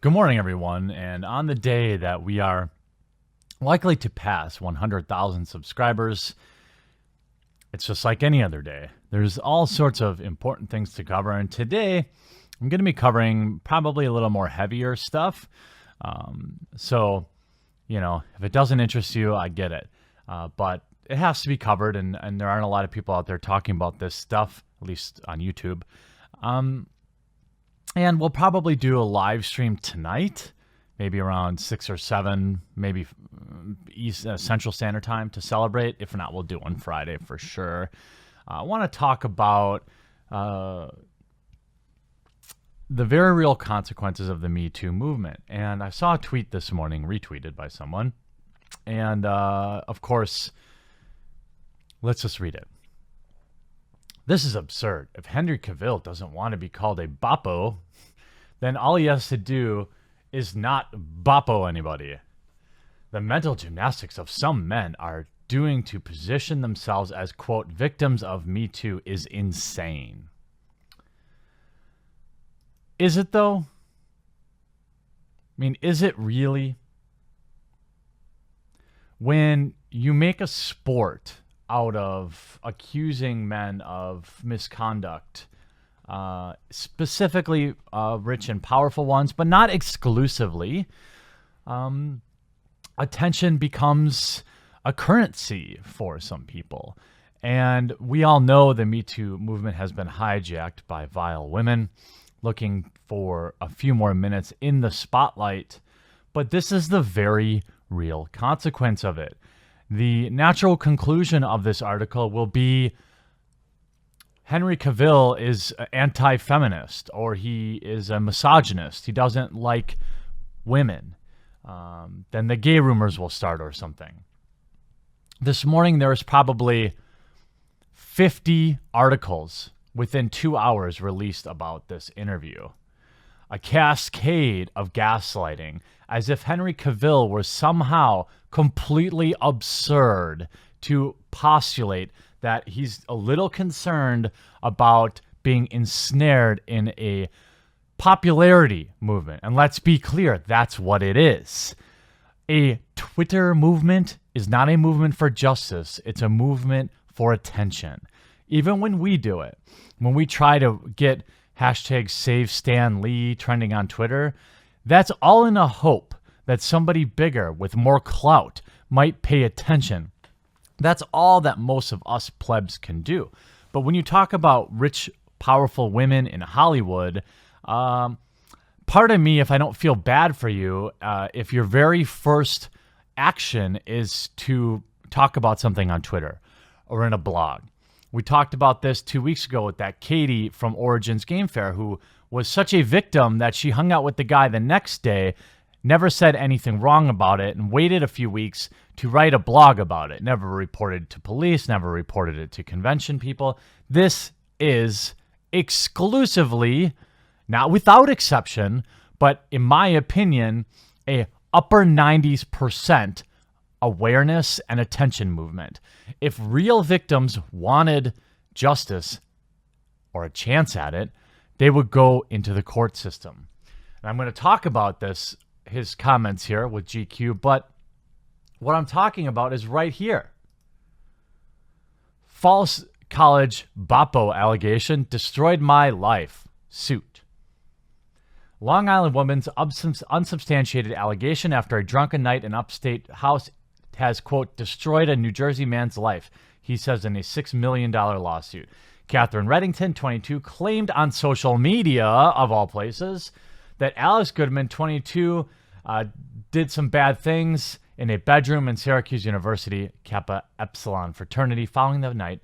Good morning, everyone. And on the day that we are likely to pass 100,000 subscribers, it's just like any other day. There's all sorts of important things to cover. And today, I'm going to be covering probably a little more heavier stuff. So, if it doesn't interest you, I get it. But it has to be covered. And there aren't a lot of people out there talking about this stuff, at least on YouTube. And we'll probably do a live stream tonight, maybe around 6 or 7, maybe East Central Standard Time to celebrate. If not, we'll do one Friday for sure. I want to talk about the very real consequences of the Me Too movement. And I saw a tweet this morning, retweeted by someone. And, of course, let's just read it. This is absurd. If Henry Cavill doesn't want to be called a boppo, then all he has to do is not boppo anybody. The mental gymnastics of some men are doing to position themselves as, quote, victims of Me Too is insane. Is it, though? I mean, is it really? When you make a sport out of accusing men of misconduct, specifically rich and powerful ones, but not exclusively, attention becomes a currency for some people. And we all know the Me Too movement has been hijacked by vile women looking for a few more minutes in the spotlight. But this is the very real consequence of it. The natural conclusion of this article will be Henry Cavill is anti-feminist, or he is a misogynist. He doesn't like women. Then the gay rumors will start or something. This morning, there was probably 50 articles within 2 hours released about this interview. A cascade of gaslighting, as if Henry Cavill were somehow completely absurd to postulate that he's a little concerned about being ensnared in a popularity movement. And let's be clear, that's what it is. A Twitter movement is not a movement for justice. It's a movement for attention. Even when we do it, when we try to get hashtag Save Stan Lee trending on Twitter, that's all in a hope that somebody bigger with more clout might pay attention. That's all that most of us plebs can do. But when you talk about rich, powerful women in Hollywood, part of me, if I don't feel bad for you, if your very first action is to talk about something on Twitter or in a blog. We talked about this 2 weeks ago with that Katie from Origins Game Fair, who was such a victim that she hung out with the guy the next day, never said anything wrong about it, and waited a few weeks to write a blog about it. Never reported to police, never reported it to convention people. This is exclusively, not without exception, but in my opinion, a upper 90% awareness and attention movement. If real victims wanted justice or a chance at it, they would go into the court system. And I'm going to talk about this, his comments here with GQ, but what I'm talking about is right here. False college boppo allegation destroyed my life. Suit. Long Island woman's unsubstantiated allegation after a drunken night in upstate house has, quote, destroyed a New Jersey man's life, he says in a $6 million lawsuit. Catherine Reddington, 22, claimed on social media, of all places, that Alice Goodman, 22, did some bad things in a bedroom in Syracuse University Kappa Epsilon fraternity following the night,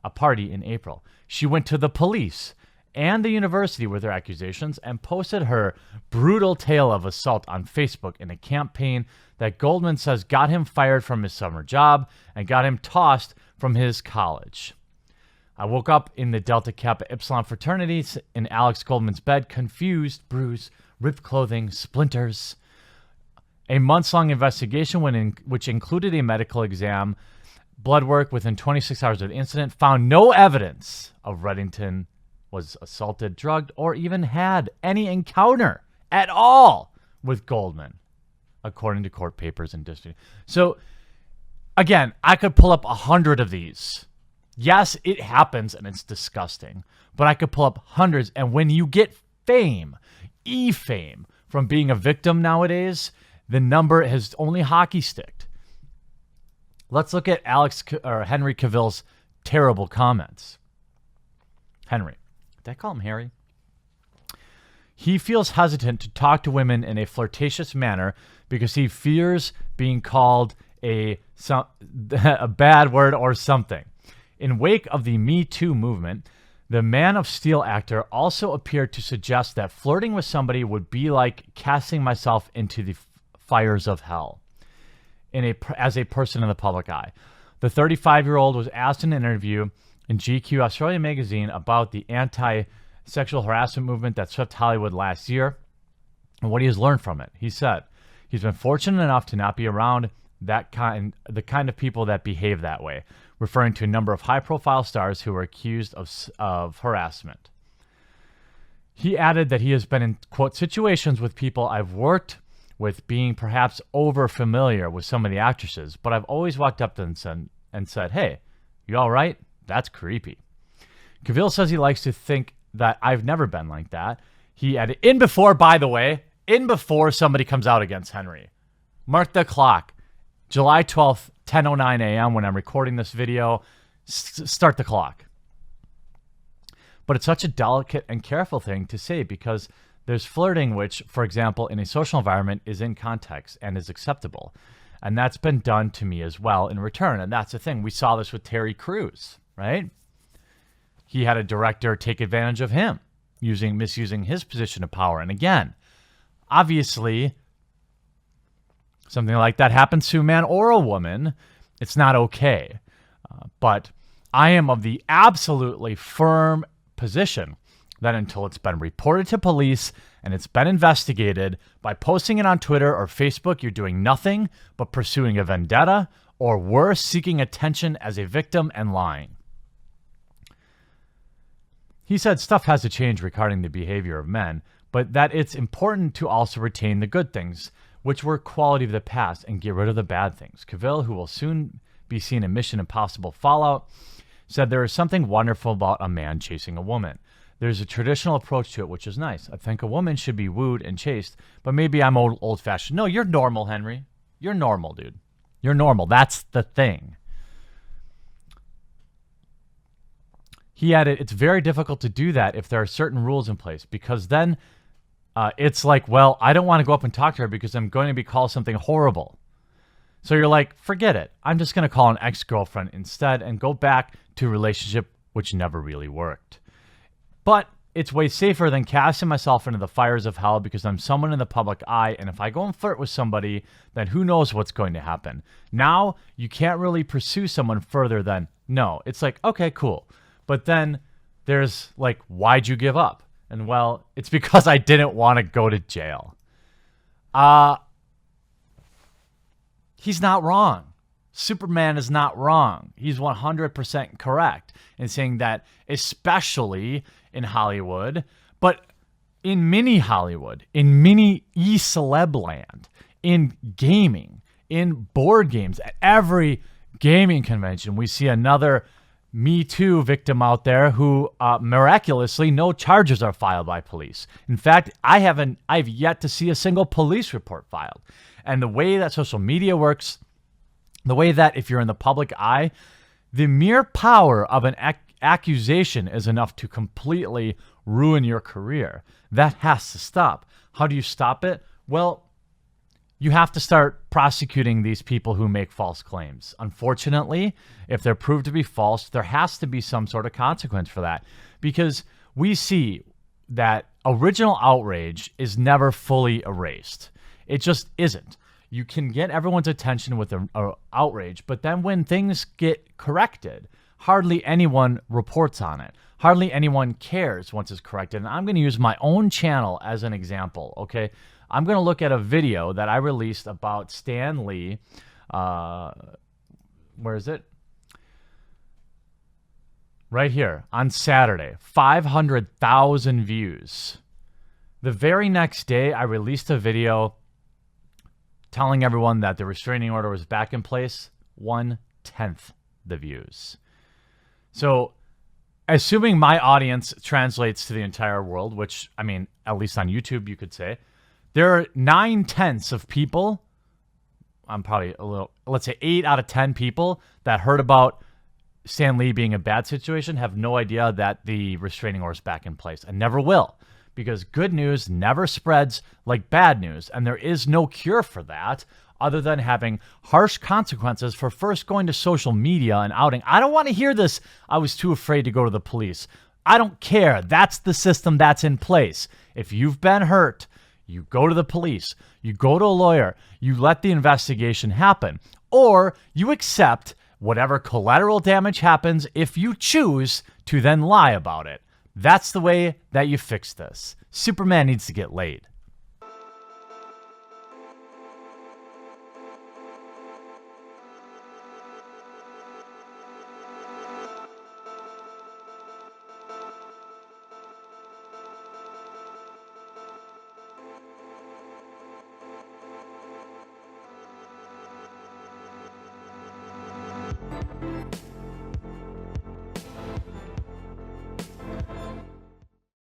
a party in April. She went to the police and the university with her accusations and posted her brutal tale of assault on Facebook in a campaign that Goldman says got him fired from his summer job and got him tossed from his college. I woke up in the Delta Kappa Epsilon fraternities in Alex Goldman's bed, confused, bruised, ripped clothing, splinters. A months-long investigation which included a medical exam, blood work within 26 hours of the incident, found no evidence of Reddington was assaulted, drugged, or even had any encounter at all with Goldman, according to court papers and district. So, again, I could pull up 100 of these. Yes, it happens and it's disgusting, but I could pull up hundreds. And when you get fame, e-fame, from being a victim nowadays, the number has only hockey sticked. Let's look at Henry Cavill's terrible comments. Henry. Did I call him Harry? He feels hesitant to talk to women in a flirtatious manner because he fears being called a bad word or something. In wake of the Me Too movement, the Man of Steel actor also appeared to suggest that flirting with somebody would be like casting myself into the fires of hell as a person in the public eye. The 35-year-old was asked in an interview in GQ Australia magazine about the anti-sexual harassment movement that swept Hollywood last year and what he has learned from it. He said he's been fortunate enough to not be around the kind of people that behave that way, referring to a number of high-profile stars who were accused of harassment. He added that he has been in, quote, situations with people I've worked with being perhaps over-familiar with some of the actresses, but I've always walked up to them and said, hey, you all right? That's creepy. Cavill says he likes to think that I've never been like that. He added, by the way, before somebody comes out against Henry. Mark the clock. July 12th, 10:09 a.m. when I'm recording this video. Start the clock. But it's such a delicate and careful thing to say because there's flirting, which, for example, in a social environment is in context and is acceptable. And that's been done to me as well in return. And that's the thing. We saw this with Terry Crews, right? He had a director take advantage of him, misusing his position of power. And again, obviously, something like that happens to a man or a woman, it's not okay. But I am of the absolutely firm position that until it's been reported to police and it's been investigated, by posting it on Twitter or Facebook, you're doing nothing but pursuing a vendetta or worse, seeking attention as a victim and lying. He said stuff has to change regarding the behavior of men, but that it's important to also retain the good things, which were quality of the past, and get rid of the bad things. Cavill, who will soon be seen in Mission Impossible Fallout, said there is something wonderful about a man chasing a woman. There's a traditional approach to it, which is nice. I think a woman should be wooed and chased, but maybe I'm old-fashioned. No, you're normal, Henry. You're normal, dude. You're normal. That's the thing. He added, it's very difficult to do that if there are certain rules in place, because then it's like, well, I don't want to go up and talk to her because I'm going to be called something horrible. So you're like, forget it. I'm just going to call an ex-girlfriend instead and go back to a relationship which never really worked. But it's way safer than casting myself into the fires of hell because I'm someone in the public eye, and if I go and flirt with somebody, then who knows what's going to happen. Now, you can't really pursue someone further than, no. It's like, okay, cool. But then there's like, why'd you give up? And well, it's because I didn't want to go to jail. He's not wrong. Superman is not wrong. He's 100% correct in saying that, especially in Hollywood, but in mini Hollywood, in mini e-celeb land, in gaming, in board games, at every gaming convention, we see another Me Too victim out there who miraculously no charges are filed by police. In fact, I've yet to see a single police report filed. And the way that social media works, the way that if you're in the public eye, the mere power of an accusation is enough to completely ruin your career. That has to stop. How do you stop it? Well, you have to start prosecuting these people who make false claims. Unfortunately, if they're proved to be false, there has to be some sort of consequence for that, because we see that original outrage is never fully erased. It just isn't. You can get everyone's attention with an outrage, but then when things get corrected, hardly anyone reports on it. Hardly anyone cares once it's corrected. And I'm going to use my own channel as an example, okay? I'm going to look at a video that I released about Stan Lee. Where is it? Right here on Saturday. 500,000 views. The very next day, I released a video telling everyone that the restraining order was back in place. 1/10 the views. So, assuming my audience translates to the entire world, which, I mean, at least on YouTube, you could say, there are 9/10 of people, I'm probably a little, let's say 8 out of 10 people that heard about Stan Lee being a bad situation have no idea that the restraining order is back in place and never will, because good news never spreads like bad news. And there is no cure for that other than having harsh consequences for first going to social media and outing. I don't want to hear this. I was too afraid to go to the police. I don't care. That's the system that's in place. If you've been hurt, you go to the police, you go to a lawyer, you let the investigation happen, or you accept whatever collateral damage happens if you choose to then lie about it. That's the way that you fix this. Superman needs to get laid.